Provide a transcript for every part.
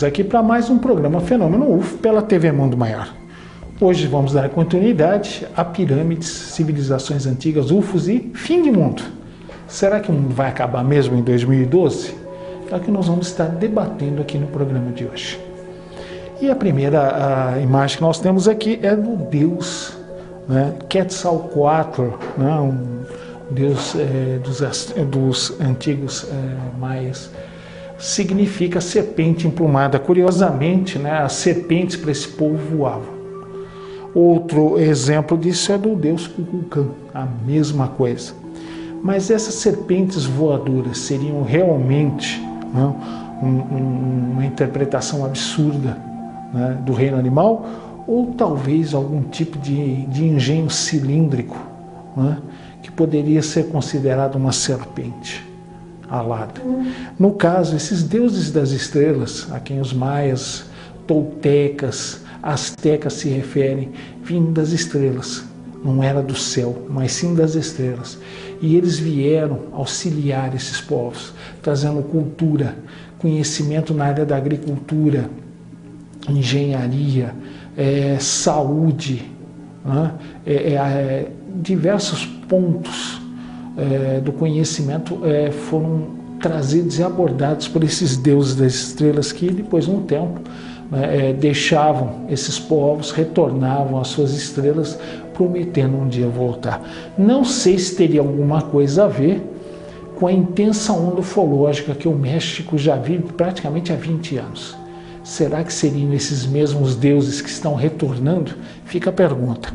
Estamos aqui para mais um programa Fenômeno UFO pela TV Mundo Maior. Hoje vamos dar continuidade a pirâmides, civilizações antigas, UFOs e fim de mundo. Será que o mundo vai acabar mesmo em 2012? É o que nós vamos estar debatendo aqui no programa de hoje. E a primeira imagem que nós temos aqui é do deus, né, Quetzalcoatl, né, um deus dos antigos maias. Significa serpente emplumada. Curiosamente, né, as serpentes para esse povo voavam. Outro exemplo disso é do deus Kukulkan, a mesma coisa. Mas essas serpentes voadoras seriam realmente, né, uma interpretação absurda, né, do reino animal, ou talvez algum tipo de engenho cilíndrico, né, que poderia ser considerado uma serpente alada. No caso, esses deuses das estrelas, a quem os maias, toltecas, astecas se referem, vinham das estrelas. Não era do céu, mas sim das estrelas. E eles vieram auxiliar esses povos, trazendo cultura, conhecimento na área da agricultura, engenharia, saúde, né? Diversos pontos do conhecimento foram trazidos e abordados por esses deuses das estrelas que depois, num tempo, deixavam esses povos, retornavam às suas estrelas, prometendo um dia voltar. Não sei se teria alguma coisa a ver com a intensa onda ufológica que o México já vive praticamente há 20 anos. Será que seriam esses mesmos deuses que estão retornando? Fica a pergunta.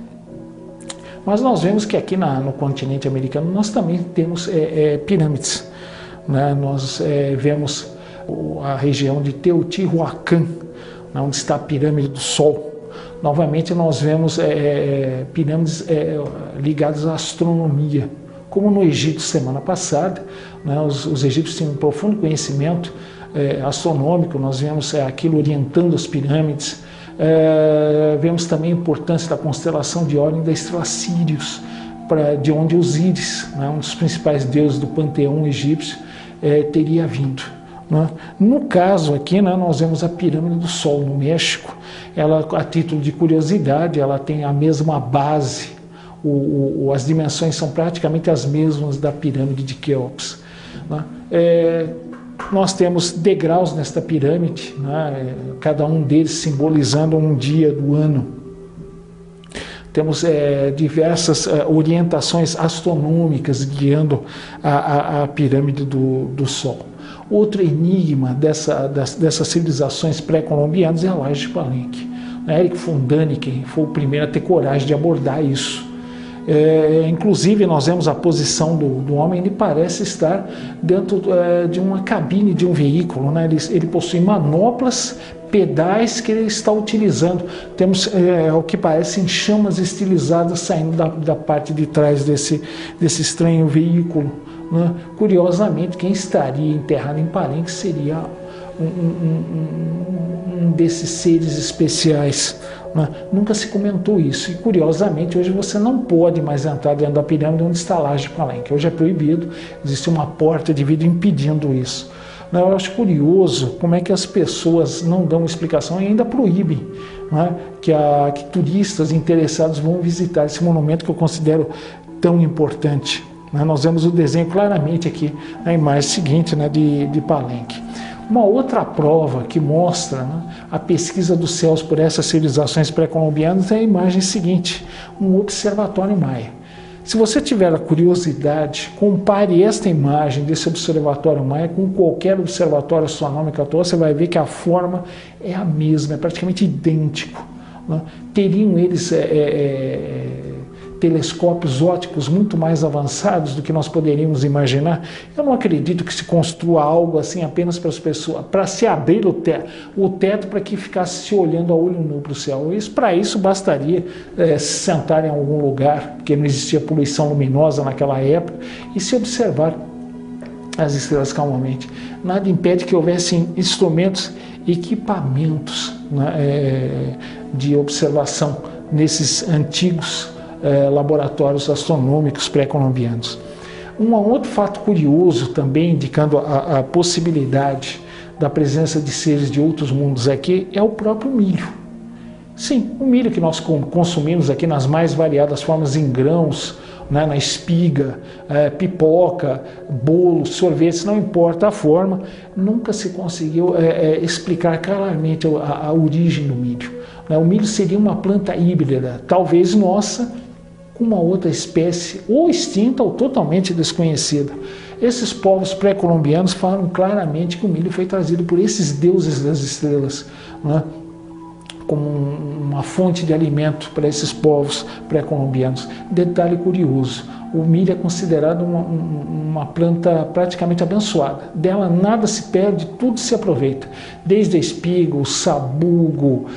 Mas nós vemos que aqui no continente americano nós também temos pirâmides, né? Nós vemos a região de Teotihuacan, onde está a pirâmide do Sol. Novamente nós vemos pirâmides ligadas à astronomia. Como no Egito semana passada, né? Os egípcios tinham um profundo conhecimento astronômico, nós vemos aquilo orientando as pirâmides. Vemos também a importância da constelação de Órion e da estrela Sírius, de onde Osíris, né, um dos principais deuses do panteão egípcio, teria vindo. Né? No caso aqui, né, nós vemos a pirâmide do Sol no México. Ela, a título de curiosidade, ela tem a mesma base, as dimensões são praticamente as mesmas da pirâmide de Quéops. Né? Nós temos degraus nesta pirâmide, né, cada um deles simbolizando um dia do ano. Temos diversas orientações astronômicas guiando a pirâmide do Sol. Outro enigma dessas civilizações pré-colombianas é a Laje de Palenque. Eric von Däniken foi o primeiro a ter coragem de abordar isso. Inclusive nós vemos a posição do homem, ele parece estar dentro de uma cabine de um veículo, né? Ele possui manoplas, pedais que ele está utilizando. Temos o que parecem chamas estilizadas saindo da parte de trás desse estranho veículo, né? Curiosamente, quem estaria enterrado em Palenque seria um desses seres especiais. Né? Nunca se comentou isso, e curiosamente hoje você não pode mais entrar dentro da pirâmide onde está a Laje de Palenque. Hoje é proibido, existe uma porta de vidro impedindo isso. Eu acho curioso como é que as pessoas não dão explicação e ainda proíbem, né, que turistas interessados vão visitar esse monumento que eu considero tão importante. Né? Nós vemos o desenho claramente aqui na imagem seguinte, né, de Palenque. Uma outra prova que mostra, né, a pesquisa dos céus por essas civilizações pré-colombianas é a imagem seguinte, um observatório maia. Se você tiver a curiosidade, compare esta imagem desse observatório maia com qualquer observatório astronômico atual, você vai ver que a forma é a mesma, é praticamente idêntico. Né? Teriam eles telescópios ópticos muito mais avançados do que nós poderíamos imaginar. Eu não acredito que se construa algo assim apenas para as pessoas, para se abrir o teto para que ficasse se olhando a olho nu para o céu. Para isso bastaria se sentar em algum lugar, porque não existia poluição luminosa naquela época, e se observar as estrelas calmamente. Nada impede que houvessem instrumentos, equipamentos, né, de observação nesses antigos laboratórios astronômicos pré-colombianos. Um outro fato curioso também indicando a possibilidade da presença de seres de outros mundos aqui é o próprio milho. Sim, o milho que nós consumimos aqui nas mais variadas formas, em grãos, né, na espiga, pipoca, bolo, sorvetes, não importa a forma, nunca se conseguiu explicar claramente a origem do milho. O milho seria uma planta híbrida, talvez nossa, com uma outra espécie, ou extinta ou totalmente desconhecida. Esses povos pré-colombianos falam claramente que o milho foi trazido por esses deuses das estrelas, né, como uma fonte de alimento para esses povos pré-colombianos. Detalhe curioso, o milho é considerado uma planta praticamente abençoada. Dela nada se perde, tudo se aproveita. Desde a espiga, o sabugo,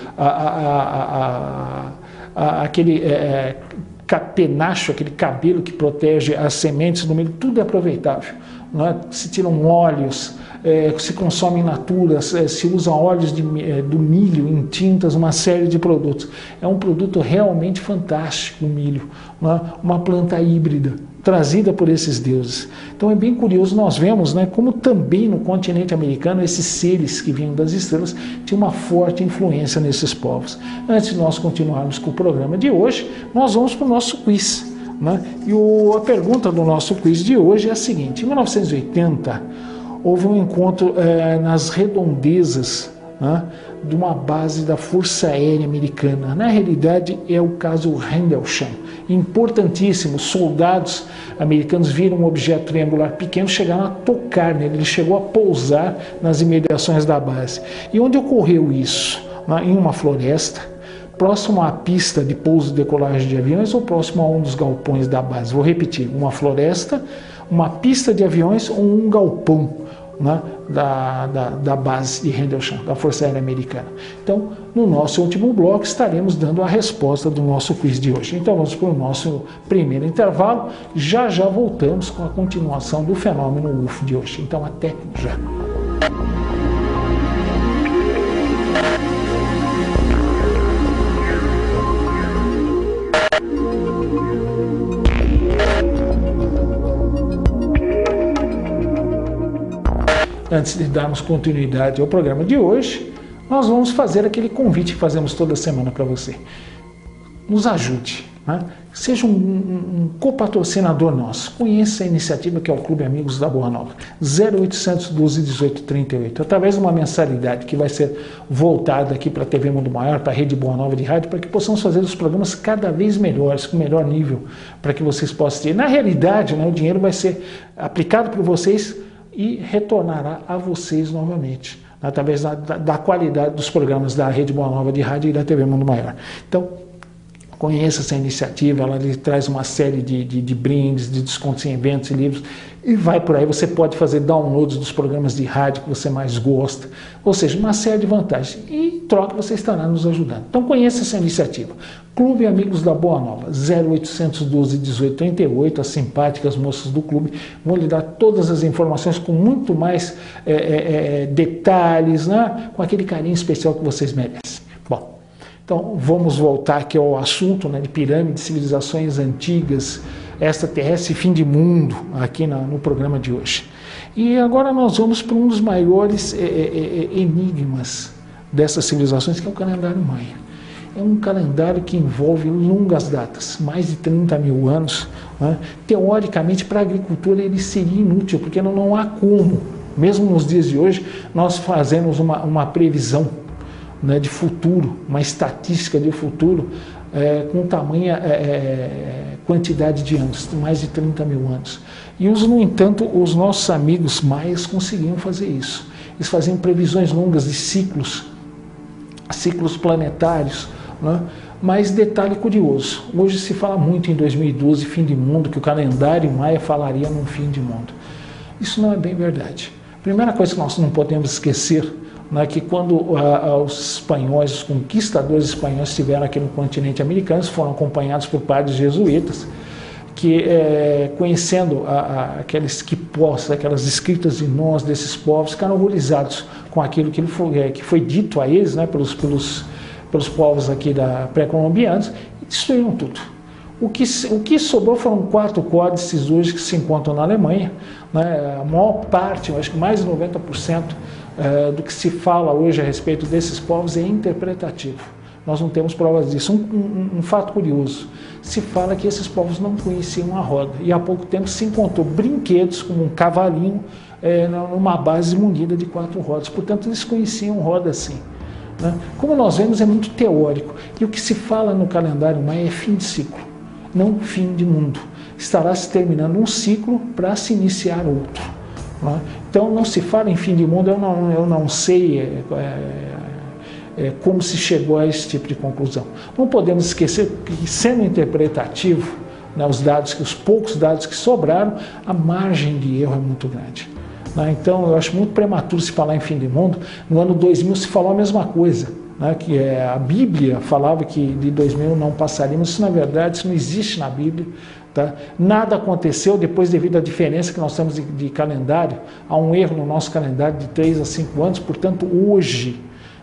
aquele capenacho, aquele cabelo que protege as sementes do milho, tudo é aproveitável. Não é? Se tiram óleos, se consome in natura, se usam óleos do milho em tintas, uma série de produtos. É um produto realmente fantástico o milho, não é? Uma planta híbrida, trazida por esses deuses. Então é bem curioso, nós vemos, né, como também no continente americano esses seres que vinham das estrelas tinham uma forte influência nesses povos. Antes de nós continuarmos com o programa de hoje, nós vamos para o nosso quiz. Né? E a pergunta do nosso quiz de hoje é a seguinte: em 1980 houve um encontro nas redondezas, né, de uma base da Força Aérea Americana. Na realidade é o caso Rendlesham, importantíssimo. Soldados americanos viram um objeto triangular pequeno, chegaram a tocar nele, ele chegou a pousar nas imediações da base. E onde ocorreu isso? Em uma floresta, próximo à pista de pouso e decolagem de aviões ou próximo a um dos galpões da base? Vou repetir, uma floresta, uma pista de aviões ou um galpão, né, da base de Rendlesham, da Força Aérea Americana. Então, no nosso último bloco, estaremos dando a resposta do nosso quiz de hoje. Então, vamos para o nosso primeiro intervalo. Já voltamos com a continuação do fenômeno UFO de hoje. Então, até já. Antes de darmos continuidade ao programa de hoje, nós vamos fazer aquele convite que fazemos toda semana para você. Nos ajude, né? Seja um copatrocinador nosso. Conheça a iniciativa que é o Clube Amigos da Boa Nova. 0800 12 18 38. Através de uma mensalidade que vai ser voltada aqui para a TV Mundo Maior, para a Rede Boa Nova de Rádio, para que possamos fazer os programas cada vez melhores, com melhor nível, para que vocês possam ter. Na realidade, né, o dinheiro vai ser aplicado por vocês e retornará a vocês novamente, através da qualidade dos programas da Rede Boa Nova de Rádio e da TV Mundo Maior. Então, conheça essa iniciativa, ela lhe traz uma série de brindes, de descontos em eventos e livros, e vai por aí. Você pode fazer downloads dos programas de rádio que você mais gosta, ou seja, uma série de vantagens. E em troca você estará nos ajudando. Então conheça essa iniciativa. Clube Amigos da Boa Nova, 0800 12 18 38, as simpáticas moças do clube vão lhe dar todas as informações com muito mais detalhes, né? Com aquele carinho especial que vocês merecem. Bom, então vamos voltar aqui ao assunto, né, de pirâmides, civilizações antigas, extraterrestre e fim de mundo, aqui no programa de hoje. E agora nós vamos para um dos maiores enigmas dessas civilizações, que é o calendário maia. É um calendário que envolve longas datas, mais de 30 mil anos. Né? Teoricamente, para a agricultura ele seria inútil, porque não há como, mesmo nos dias de hoje, nós fazemos uma previsão, né, de futuro, uma estatística de futuro com tamanha quantidade de anos, mais de 30 mil anos. E, no entanto, os nossos amigos maias conseguiam fazer isso. Eles faziam previsões longas de ciclos planetários, né? Mas detalhe curioso, hoje se fala muito em 2012, fim de mundo, que o calendário maia falaria num fim de mundo. Isso não é bem verdade. Primeira coisa que nós não podemos esquecer, né, que quando os espanhóis, os conquistadores espanhóis estiveram aqui no continente americano, foram acompanhados por padres jesuítas, que conhecendo aqueles quipós, aquelas escritas de nós desses povos, ficaram horrorizados com aquilo que foi dito a eles, né, pelos povos aqui pré-colombianos, e destruíram tudo. O que sobrou foram 4 códices hoje que se encontram na Alemanha, né, a maior parte, eu acho que mais de 90%, do que se fala hoje a respeito desses povos é interpretativo. Nós não temos provas disso. Um fato curioso, se fala que esses povos não conheciam a roda, e há pouco tempo se encontrou brinquedos como um cavalinho numa base munida de 4 rodas. Portanto, eles conheciam roda sim. Né? Como nós vemos, é muito teórico. E o que se fala no calendário maia é fim de ciclo, não fim de mundo. Estará se terminando um ciclo para se iniciar outro. Né? Então, não se fala em fim de mundo, eu não sei como se chegou a esse tipo de conclusão. Não podemos esquecer que, sendo interpretativo, né, os poucos dados que sobraram, a margem de erro é muito grande. Né? Então, eu acho muito prematuro se falar em fim de mundo. No ano 2000 se falou a mesma coisa, né, que a Bíblia falava que de 2000 não passaríamos. Isso, na verdade, isso não existe na Bíblia. Tá? Nada aconteceu depois, devido à diferença que nós temos de calendário. Há um erro no nosso calendário de 3 a 5 anos, portanto, hoje,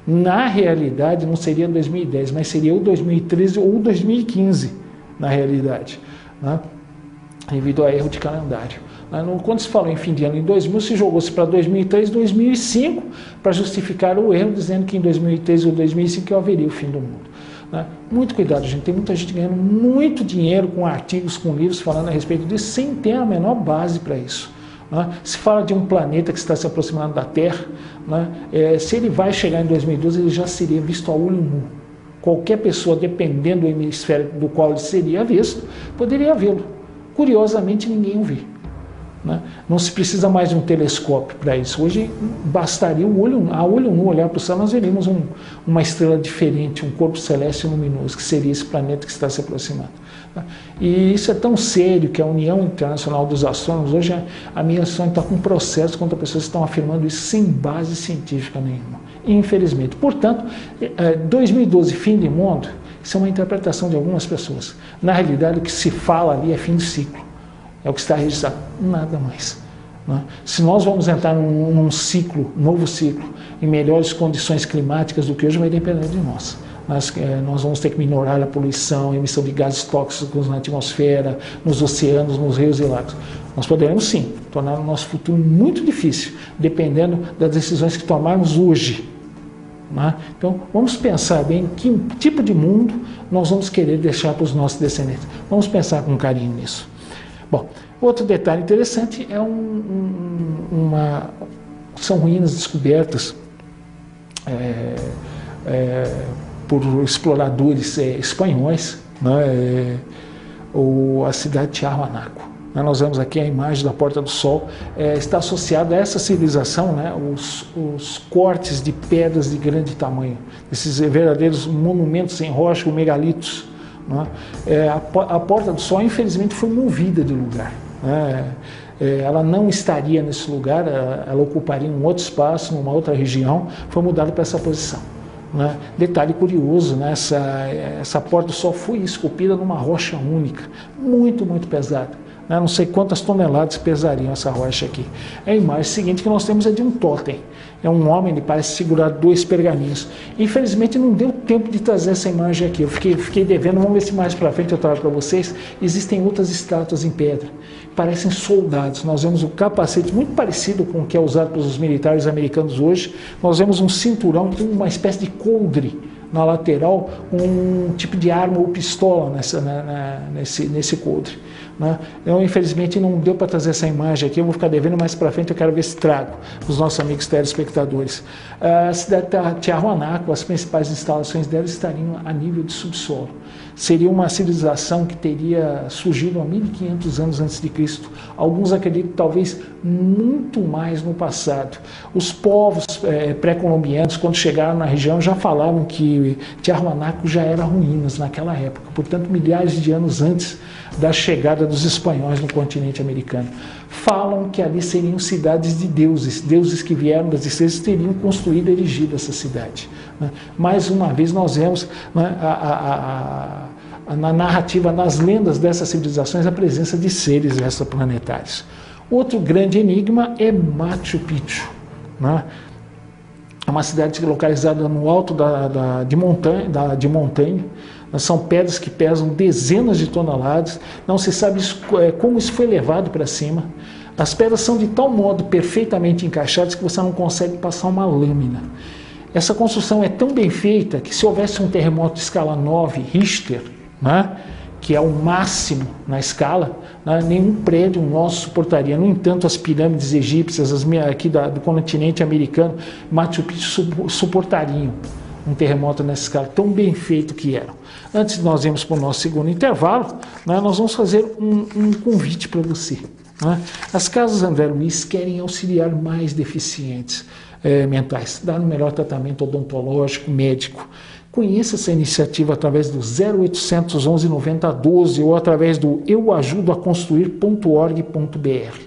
na realidade, não seria 2010, mas seria o 2013 ou 2015, na realidade, né? Devido a erro de calendário. Quando se falou em fim de ano em 2000, se jogou-se para 2003, 2005, para justificar o erro, dizendo que em 2003 ou 2005 haveria o fim do mundo. Né? Muito cuidado, gente. Tem muita gente ganhando muito dinheiro com artigos, com livros falando a respeito disso, sem ter a menor base para isso. Se fala de um planeta que está se aproximando da Terra, se ele vai chegar em 2012, ele já seria visto a olho nu. Qualquer pessoa, dependendo do hemisfério do qual ele seria visto, poderia vê-lo. Curiosamente, ninguém o vê. Não se precisa mais de um telescópio para isso. Hoje bastaria a olho nu olhar para o céu, nós veríamos uma estrela diferente, um corpo celeste luminoso, que seria esse planeta que está se aproximando. E isso é tão sério que a União Internacional dos Astrônomos, hoje a minha ação está com um processo contra pessoas que estão afirmando isso sem base científica nenhuma, infelizmente. Portanto, 2012, fim de mundo, isso é uma interpretação de algumas pessoas. Na realidade, o que se fala ali é fim de ciclo, é o que está registrado, nada mais. Se nós vamos entrar num novo ciclo, em melhores condições climáticas do que hoje, vai depender de nós. Nós vamos ter que minorar a poluição, a emissão de gases tóxicos na atmosfera, nos oceanos, nos rios e lagos. Nós poderemos sim tornar o nosso futuro muito difícil, dependendo das decisões que tomarmos hoje. Então, vamos pensar bem que tipo de mundo nós vamos querer deixar para os nossos descendentes. Vamos pensar com carinho nisso. Bom, outro detalhe interessante é são ruínas descobertas por exploradores espanhóis, a cidade de Tiahuanaco. Nós vemos aqui a imagem da Porta do Sol, está associada a essa civilização, os cortes de pedras de grande tamanho, esses verdadeiros monumentos em rocha, megalitos. A Porta do Sol, infelizmente, foi movida de lugar. Ela não estaria nesse lugar, ela ocuparia um outro espaço, numa outra região, foi mudada para essa posição. Detalhe curioso, essa Porta do Sol foi esculpida numa rocha única, muito, muito pesada. Não sei quantas toneladas pesariam essa rocha aqui. A imagem seguinte que nós temos é de um totem. É um homem, ele parece segurar 2 pergaminhos. Infelizmente não deu tempo de trazer essa imagem aqui. Eu fiquei devendo, vamos ver se mais para frente eu trago para vocês. Existem outras estátuas em pedra. Parecem soldados. Nós vemos um capacete muito parecido com o que é usado pelos militares americanos hoje. Nós vemos um cinturão com uma espécie de coldre na lateral, um tipo de arma ou pistola nesse coldre. Eu, infelizmente, não deu para trazer essa imagem aqui, eu vou ficar devendo mais para frente, eu quero ver se trago para os nossos amigos telespectadores. A cidade de Tiahuanaco, as principais instalações dela estariam a nível de subsolo. Seria uma civilização que teria surgido há 1500 anos antes de Cristo. Alguns acreditam talvez muito mais no passado. Os povos pré-colombianos, quando chegaram na região, já falavam que Tiahuanaco já era ruínas naquela época, portanto milhares de anos antes da chegada dos espanhóis no continente americano. Falam que ali seriam cidades de deuses que vieram das estrelas teriam construído e erigido essa cidade. Mais uma vez nós vemos na narrativa, nas lendas dessas civilizações, a presença de seres extraplanetários. Outro grande enigma é Machu Picchu. É uma cidade localizada no alto de montanha. São pedras que pesam dezenas de toneladas. Não se sabe como isso foi levado para cima. As pedras são de tal modo perfeitamente encaixadas que você não consegue passar uma lâmina. Essa construção é tão bem feita que se houvesse um terremoto de escala 9 Richter, né, que é o máximo na escala, né, nenhum prédio nosso suportaria. No entanto, as pirâmides egípcias, aqui do continente americano, Machu Picchu suportariam um terremoto nessa escala, tão bem feito que eram. Antes de nós irmos para o nosso segundo intervalo, né, nós vamos fazer um convite para você. Né? As casas André Luiz querem auxiliar mais deficientes mentais, dar um melhor tratamento odontológico, médico. Conheça essa iniciativa através do 0800 11 90 12 ou através do euajudoaconstruir.org.br.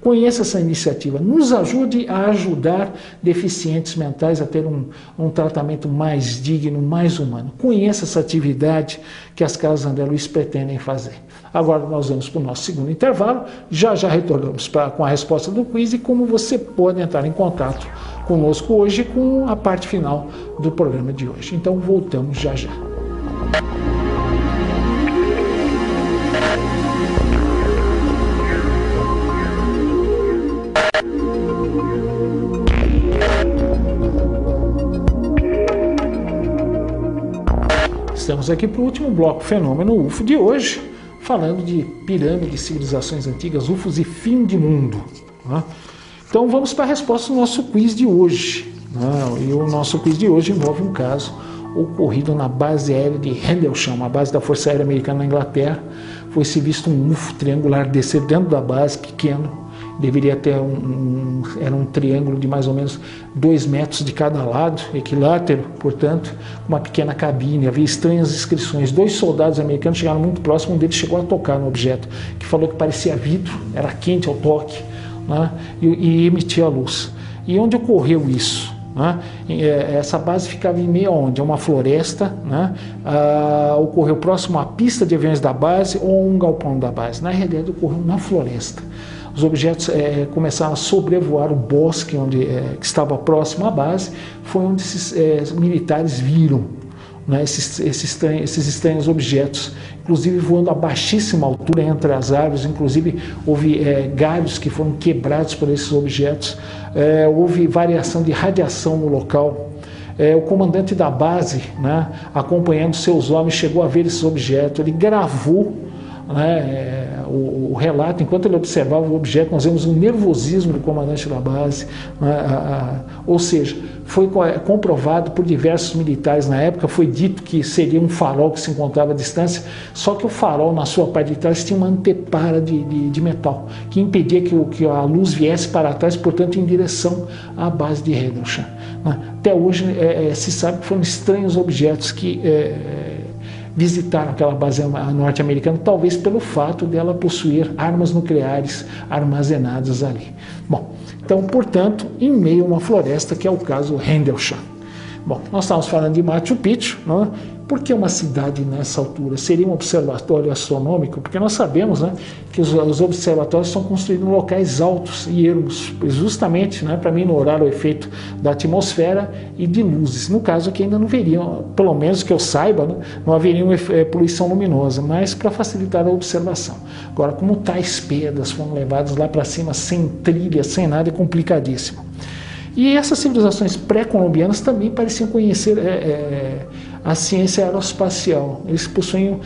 Conheça essa iniciativa, nos ajude a ajudar deficientes mentais a ter um tratamento mais digno, mais humano. Conheça essa atividade que as Casas André Luiz pretendem fazer. Agora nós vamos para o nosso segundo intervalo, já retornamos com a resposta do quiz e como você pode entrar em contato conosco hoje com a parte final do programa de hoje. Então voltamos já. Estamos aqui para o último bloco Fenômeno UFO de hoje, falando de pirâmides, civilizações antigas, UFOs e fim de mundo. Né? Então vamos para a resposta do nosso quiz de hoje. Né? E o nosso quiz de hoje envolve um caso ocorrido na base aérea de Rendlesham, uma base da Força Aérea Americana na Inglaterra. Foi-se visto um UFO triangular descer dentro da base, pequeno. Deveria ter era um triângulo de mais ou menos 2 metros de cada lado, equilátero, portanto, uma pequena cabine. Havia estranhas inscrições. 2 soldados americanos chegaram muito próximo, um deles chegou a tocar no objeto, que falou que parecia vidro, era quente ao toque, né, e emitia luz. E onde ocorreu isso? Né? Essa base ficava em meio a onde? É uma floresta, né? Ocorreu próximo à pista de aviões da base ou um galpão da base. Na realidade, ocorreu na floresta. Os objetos começaram a sobrevoar o bosque que estava próximo à base. Foi onde esses militares viram, né, esses estranhos objetos, inclusive voando a baixíssima altura entre as árvores. Inclusive houve galhos que foram quebrados por esses objetos. Houve variação de radiação no local. O comandante da base, né, acompanhando seus homens, chegou a ver esses objetos. Ele gravou, né, o relato. Enquanto ele observava o objeto, nós vemos um nervosismo do comandante da base, né, ou seja, foi comprovado por diversos militares na época. Foi dito que seria um farol que se encontrava à distância, só que o farol, na sua parte de trás, tinha uma antepara de metal, que impedia que a luz viesse para trás, portanto, em direção à base de Rendlesham. Até hoje se sabe que foram estranhos objetos que visitaram aquela base norte-americana, talvez pelo fato dela possuir armas nucleares armazenadas ali. Bom, então, portanto, em meio a uma floresta, que é o caso Rendlesham. Bom, nós estávamos falando de Machu Picchu, né? Por que uma cidade nessa altura? Seria um observatório astronômico? Porque nós sabemos, né, que os observatórios são construídos em locais altos e ermos, justamente, né, para minorar o efeito da atmosfera e de luzes. No caso aqui ainda não veriam, pelo menos que eu saiba, né, não haveria poluição luminosa, mas para facilitar a observação. Agora, como tais pedras foram levadas lá para cima sem trilha, sem nada, é complicadíssimo. E essas civilizações pré-colombianas também pareciam conhecer a ciência aeroespacial. Eles possuíam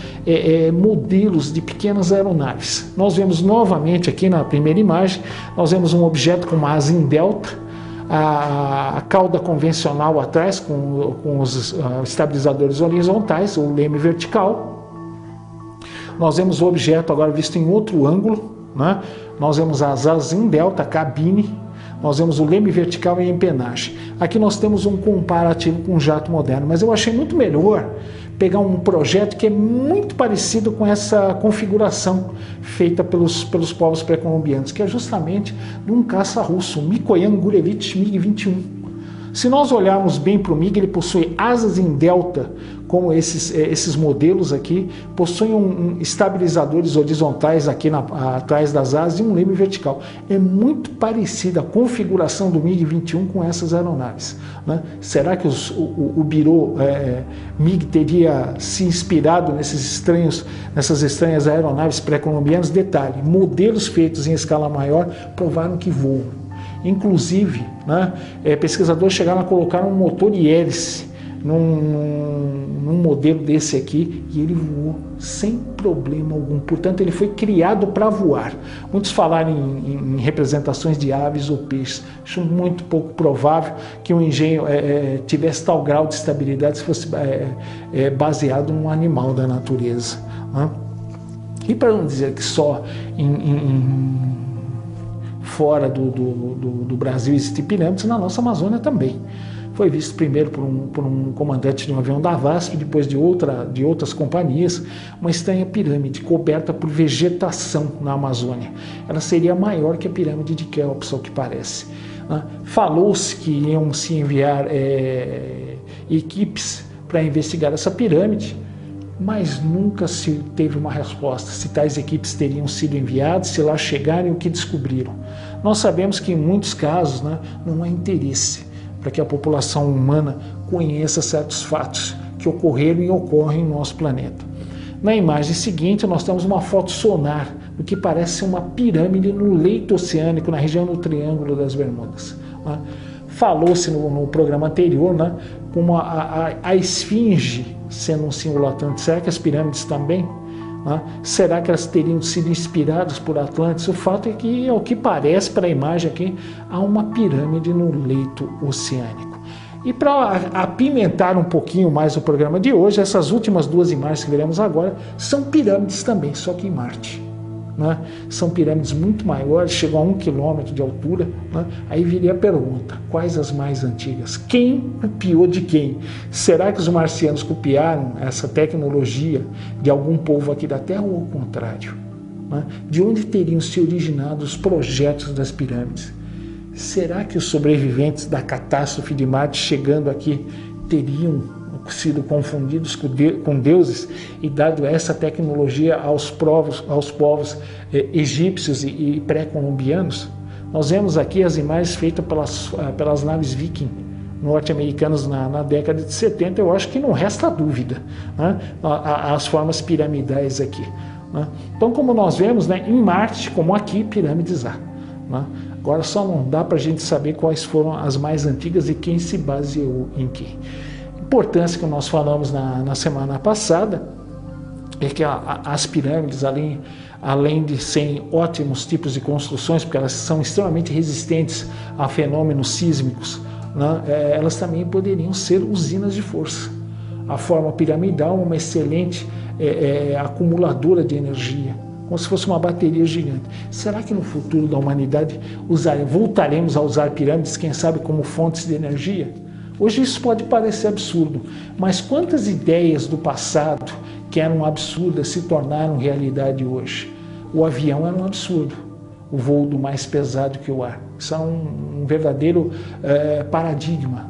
modelos de pequenas aeronaves. Nós vemos novamente aqui na primeira imagem, nós vemos um objeto com uma asa em delta, a cauda convencional atrás com os estabilizadores horizontais, o leme vertical. Nós vemos o objeto agora visto em outro ângulo, né? Nós vemos as asas em delta, a cabine. Nós vemos o leme vertical e a empenagem. Aqui nós temos um comparativo com um jato moderno, mas eu achei muito melhor pegar um projeto que é muito parecido com essa configuração feita pelos povos pré-colombianos, que é justamente de um caça russo, o Mikoyan Gurevich MiG-21. Se nós olharmos bem para o MiG, ele possui asas em delta, como esses modelos aqui, possuem estabilizadores horizontais aqui atrás das asas e um leme vertical. É muito parecida a configuração do MiG-21 com essas aeronaves, né? Será que o Birô MiG teria se inspirado nessas estranhas aeronaves pré-colombianas? Detalhe, modelos feitos em escala maior provaram que voam. Inclusive, né, pesquisadores chegaram a colocar um motor de hélice num modelo desse aqui e ele voou sem problema algum. Portanto, ele foi criado para voar. Muitos falaram em representações de aves ou peixes. Acho muito pouco provável que um engenho tivesse tal grau de estabilidade se fosse baseado num animal da natureza, né? E para não dizer que só fora do Brasil existem pirâmides, na nossa Amazônia também. Foi visto primeiro por um comandante de um avião da VASP, depois de outras companhias, uma estranha pirâmide coberta por vegetação na Amazônia. Ela seria maior que a pirâmide de Quéops, ao que parece, né? Falou-se que iam se enviar equipes para investigar essa pirâmide, mas nunca se teve uma resposta se tais equipes teriam sido enviadas, se lá chegarem, o que descobriram. Nós sabemos que em muitos casos, né, não há interesse para que a população humana conheça certos fatos que ocorreram e ocorrem no nosso planeta. Na imagem seguinte, nós temos uma foto sonar do que parece ser uma pirâmide no leito oceânico, na região do Triângulo das Bermudas, né? Falou-se no programa anterior, né, como a esfinge sendo um símbolo atlântico. Será que as pirâmides também? Né? Será que elas teriam sido inspiradas por Atlantes? O fato é que, ao que parece para a imagem aqui, há uma pirâmide no leito oceânico. E para apimentar um pouquinho mais o programa de hoje, essas últimas duas imagens que veremos agora são pirâmides também, só que em Marte, né? São pirâmides muito maiores, chegam a 1 quilômetro de altura, né? Aí viria a pergunta: quais as mais antigas? Quem copiou de quem? Será que os marcianos copiaram essa tecnologia de algum povo aqui da Terra ou ao contrário, né? De onde teriam se originado os projetos das pirâmides? Será que os sobreviventes da catástrofe de Marte chegando aqui teriam sido confundidos com deuses e dado essa tecnologia aos povos egípcios e pré-colombianos? Nós vemos aqui as imagens feitas pelas naves Viking norte-americanas na década de 70. Eu acho que não resta dúvida, né, as formas piramidais aqui, né? Então, como nós vemos, né, em Marte, como aqui, pirâmides há, né? Agora só não dá para a gente saber quais foram as mais antigas e quem se baseou em quem. Importância que nós falamos na semana passada é que as pirâmides, além de serem ótimos tipos de construções, porque elas são extremamente resistentes a fenômenos sísmicos, né, elas também poderiam ser usinas de força. A forma piramidal é uma excelente acumuladora de energia, como se fosse uma bateria gigante. Será que no futuro da humanidade voltaremos a usar pirâmides, quem sabe, como fontes de energia? Hoje isso pode parecer absurdo, mas quantas ideias do passado que eram absurdas se tornaram realidade hoje? O avião era um absurdo, o voo do mais pesado que o ar. Isso é um verdadeiro paradigma,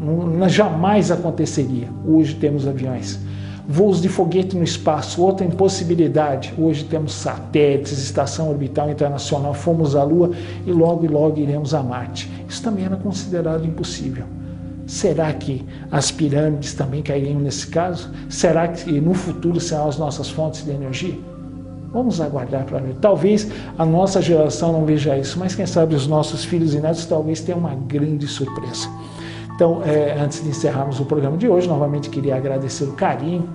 jamais aconteceria. Hoje temos aviões. Voos de foguete no espaço, outra impossibilidade. Hoje temos satélites, estação orbital internacional, fomos à Lua e logo iremos a Marte. Isso também era considerado impossível. Será que as pirâmides também cairiam nesse caso? Será que no futuro serão as nossas fontes de energia? Vamos aguardar para ver. Talvez a nossa geração não veja isso, mas quem sabe os nossos filhos e netos talvez tenham uma grande surpresa. Então, antes de encerrarmos o programa de hoje, novamente queria agradecer o carinho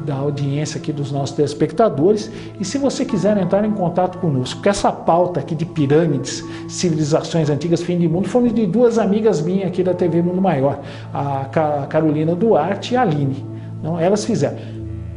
da audiência aqui dos nossos telespectadores. E se você quiser entrar em contato conosco, que essa pauta aqui de pirâmides, civilizações antigas, fim de mundo, foram de duas amigas minhas aqui da TV Mundo Maior, a Carolina Duarte e a Aline. Então, elas fizeram.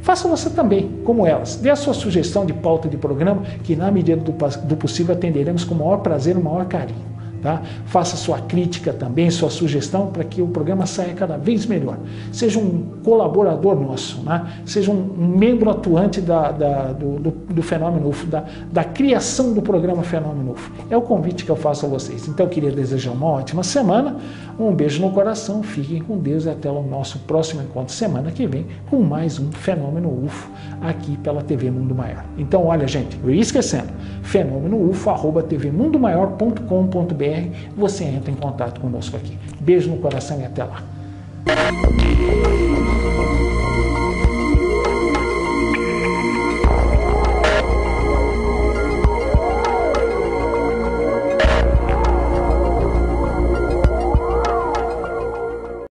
Faça você também, como elas. Dê a sua sugestão de pauta de programa, que na medida do possível atenderemos com o maior prazer e o maior carinho. Tá? Faça sua crítica também, sua sugestão, para que o programa saia cada vez melhor. Seja um colaborador nosso, né? Seja um membro atuante do Fenômeno UFO, da criação do programa Fenômeno UFO. É o convite que eu faço a vocês. Então eu queria desejar uma ótima semana, um beijo no coração, fiquem com Deus e até o nosso próximo encontro semana que vem com mais um Fenômeno UFO aqui pela TV Mundo Maior. Então olha gente, eu ia esquecendo, fenômenoufo@tvmundomaior.com.br, você entra em contato conosco aqui. Beijo no coração e até lá.